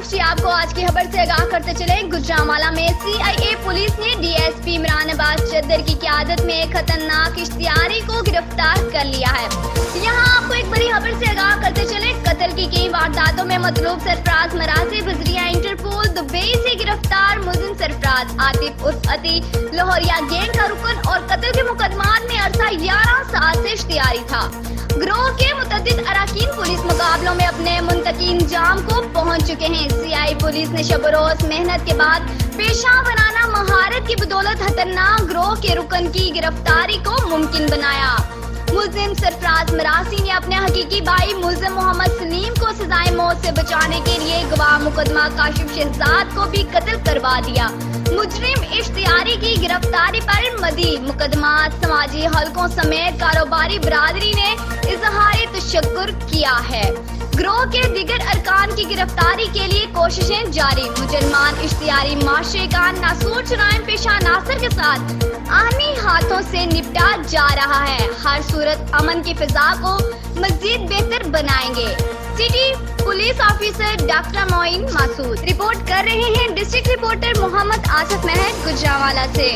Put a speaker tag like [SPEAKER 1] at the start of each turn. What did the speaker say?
[SPEAKER 1] जी आपको आज की खबर से आगाह करते चले। गुजरांवाला में CIA पुलिस ने DSP इमरान अब्बास चद्दर की क़यादत में एक खतरनाक इश्तिहारी को गिरफ्तार कर लिया है। यहाँ आपको एक बड़ी खबर से आगाह करते चले। कत्ल की कई वारदातों में मतलूब सरफराज मरासी बजरिया इंटरपोल दुबई से गिरफ्तार मुलजिम सरफराज आतिफ उर्फ अती लाहौरिया गैंग का रुकन और कत्ल के मुकदमात में अरसा 11 साल से इश्तिहारी था। गिरोह के मुतअद्दिद अरकान पुलिस मुकाबलों में अपने मुंतकी अंजाम को पहुंच चुके हैं। CI पुलिस ने शब रोज मेहनत के बाद पेशा बनाना महारत की बदौलत खतरनाक गिरोह के रुकन की गिरफ्तारी को मुमकिन बनाया। मुलजिम सरफराज मरासी ने अपने हकीकी भाई मुलजिम मोहम्मद सलीम को सजाए मौत से बचाने के लिए गवाह मुकदमा काशिफ शहजाद को भी कत्ल करवा दिया। मुजरिम इश्तिहारी की गिरफ्तारी पर मजीद मुकदमात समाजी हलकों समेत कारोबारी बरादरी ने इजहार तशक्कुर किया है। गिरोह के दीगर अरकान की गिरफ्तारी के लिए कोशिशें जारी। मुसलमान इश्तिहारी माशरे का नासूर जुराइम पेशा नासर के साथ आनी हाथों से निपटा जा रहा है। हर सूरत अमन की फिजा को मजीद बेहतर बनाएंगे। City police officer doctor Moin Masood report कर रहे हैं। डिस्ट्रिक्ट रिपोर्टर मोहम्मद आसिफ महर गुजरांवाला से।